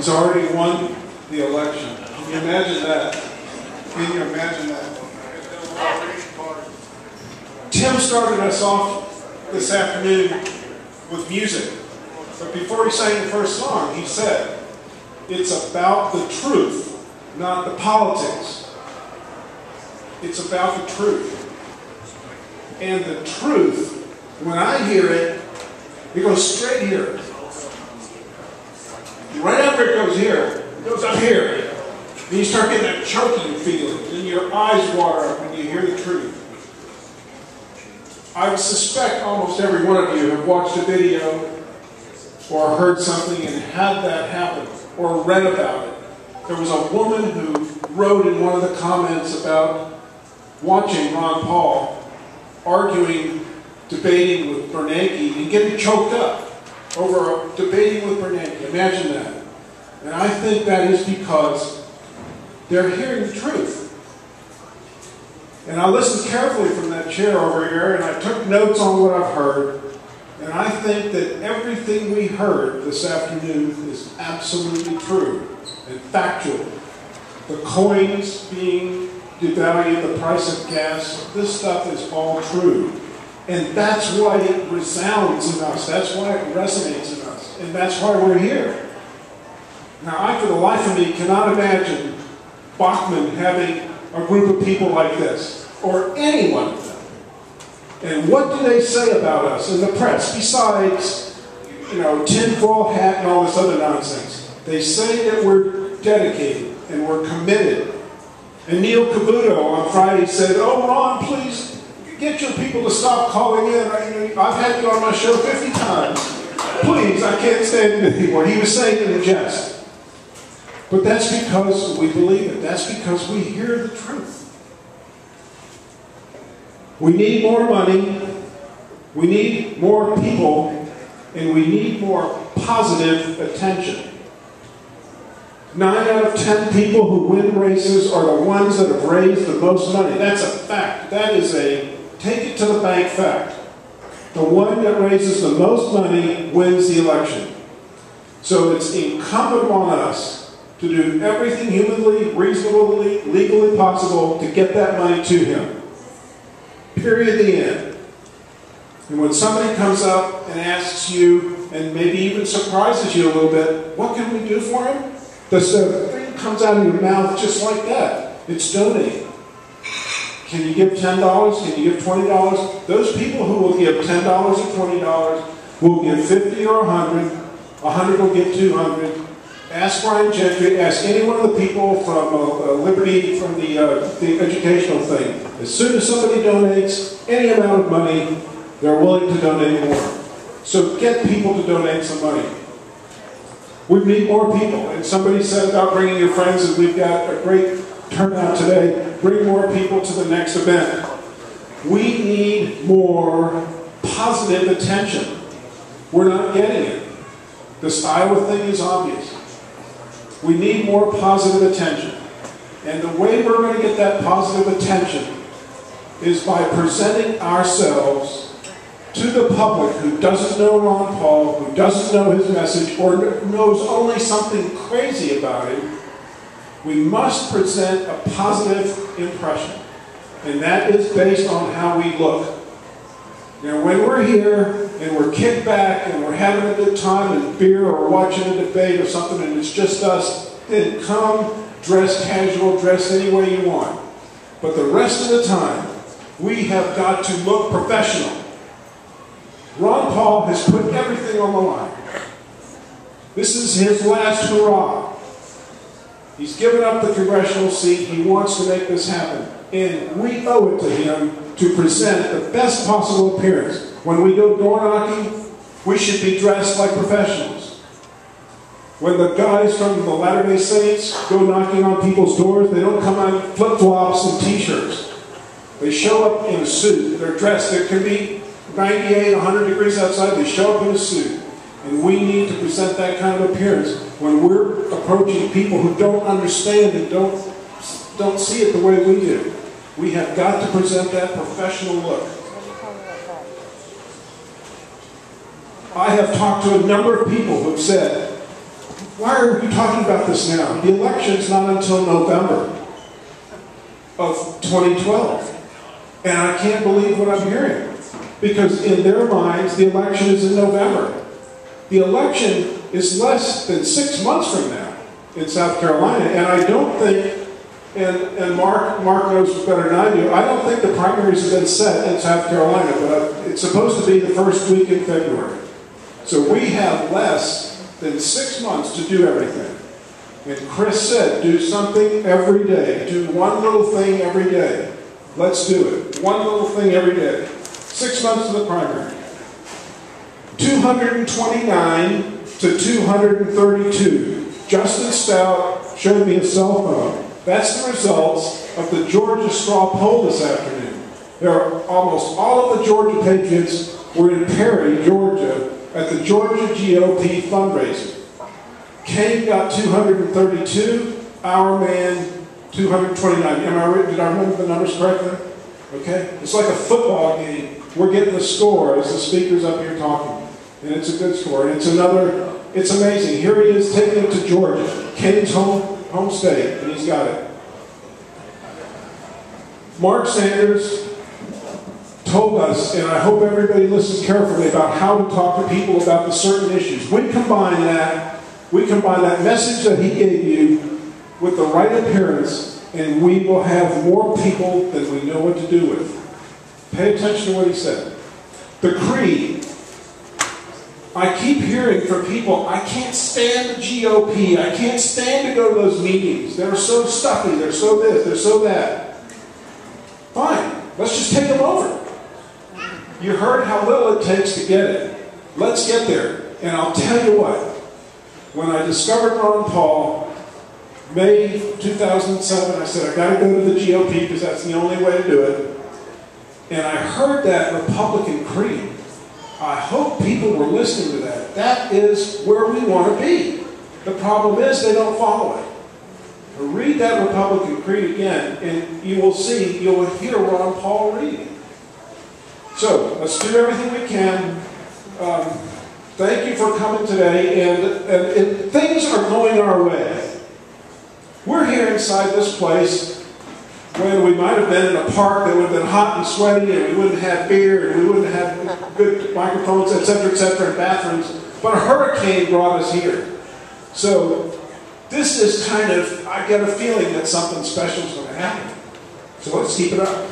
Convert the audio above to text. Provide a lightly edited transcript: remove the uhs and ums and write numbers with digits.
He's already won the election. Can you imagine that? Can you imagine that? Tim started us off this afternoon with music. But before he sang the first song, he said, it's about the truth, not the politics. It's about the truth. And the truth, when I hear it, it goes straight here. Right after it goes here, it goes up here. And you start getting that choking feeling, and your eyes water up when you hear the truth. I would suspect almost every one of you have watched a video or heard something and had that happen, or read about it. There was a woman who wrote in one of the comments about watching Ron Paul arguing, debating with Bernanke, and getting choked up over debating with Bernanke. Imagine that. And I think that is because they're hearing the truth. And I listened carefully from that chair over here, and I took notes on what I've heard. And I think that everything we heard this afternoon is absolutely true and factual. The coins being devalued, the price of gas, this stuff is all true. And that's why it resounds in us. That's why it resonates in us. And that's why we're here. Now, I, for the life of me, cannot imagine Bachman having a group of people like this, or any one of them. And what do they say about us in the press, besides, tinfoil hat and all this other nonsense? They say that we're dedicated and we're committed. And Neil Cavuto on Friday said, oh, Ron, please get your people to stop calling in. I've had you on my show 50 times. Please, I can't stand it anymore. He was saying in a jest. But that's because we believe it. That's because we hear the truth. We need more money, we need more people, and we need more positive attention. 9 out of 10 people who win races are the ones that have raised the most money. That's a fact. That is a take-it-to-the-bank fact. The one that raises the most money wins the election. So it's incumbent on us to do everything humanly, reasonably, legally possible to get that money to him. Period, the end. And when somebody comes up and asks you, and maybe even surprises you a little bit, what can we do for him? The thing comes out of your mouth just like that. It's donating. Can you give $10? Can you give $20? Those people who will give $10 or $20 will give $50 or $100. $100 will give $200. Ask Brian Gentry, ask any one of the people from Liberty, from the educational thing. As soon as somebody donates any amount of money, they're willing to donate more. So get people to donate some money. We need more people. And somebody said about bringing your friends, and we've got a great turnout today. Bring more people to the next event. We need more positive attention. We're not getting it. This Iowa thing is obvious. We need more positive attention. And the way we're going to get that positive attention is by presenting ourselves to the public who doesn't know Ron Paul, who doesn't know his message, or knows only something crazy about him. We must present a positive impression. And that is based on how we look. Now, when we're here and we're kicked back and we're having a good time and beer or watching a debate or something and it's just us, then come dress casual, dress any way you want. But the rest of the time, we have got to look professional. Ron Paul has put everything on the line. This is his last hurrah. He's given up the congressional seat. He wants to make this happen. And we owe it to him to present the best possible appearance. When we go door knocking, we should be dressed like professionals. When the guys from the Latter-day Saints go knocking on people's doors, they don't come on flip-flops and t-shirts. They show up in a suit. They're dressed. There can be 98, 100 degrees outside. They show up in a suit. And we need to present that kind of appearance when we're approaching people who don't understand and don't see it the way we do. We have got to present that professional look. I have talked to a number of people who have said, why are we talking about this now? The election's not until November of 2012. And I can't believe what I'm hearing. Because in their minds, the election is in November. The election is less than 6 months from now in South Carolina. And I don't think, and Mark knows better than I do, I don't think the primaries have been set in South Carolina, but it's supposed to be the first week in February. So we have less than 6 months to do everything. And Chris said, do something every day. Do one little thing every day. Let's do it. One little thing every day. 6 months to the primary. 229 to 232. Justin Stout showed me a cell phone. That's the results of the Georgia straw poll this afternoon. There are almost all of the Georgia Patriots were in Perry, Georgia, at the Georgia GOP fundraiser. Kane got 232, our man 229. Did I remember the numbers correctly? Okay? It's like a football game. We're getting the score as the speaker's up here talking. And it's a good score. And it's amazing. Here he is taking it to Georgia. Kane's home state, and he's got it. Mark Sanders told us, and I hope everybody listens carefully, about how to talk to people about the certain issues. We combine that message that he gave you with the right appearance, and we will have more people than we know what to do with. Pay attention to what he said. The creed. I keep hearing from people, I can't stand the GOP. I can't stand to go to those meetings. They're so stuffy. They're so this. They're so that. Fine. Let's just take them over. You heard how little it takes to get it. Let's get there. And I'll tell you what. When I discovered Ron Paul, May 2007, I said, I got to go to the GOP because that's the only way to do it. And I heard that Republican creed. I hope people were listening to that. That is where we want to be. The problem is they don't follow it. Read that Republican creed again, and you will see, you will hear Ron Paul reading. So, let's do everything we can. Thank you for coming today, and things are going our way. We're here inside this place when we might have been in a park that would have been hot and sweaty, and we wouldn't have beer, and we wouldn't have good microphones, etc., and bathrooms. But a hurricane brought us here. So this is kind of, I get a feeling that something special is going to happen. So let's keep it up.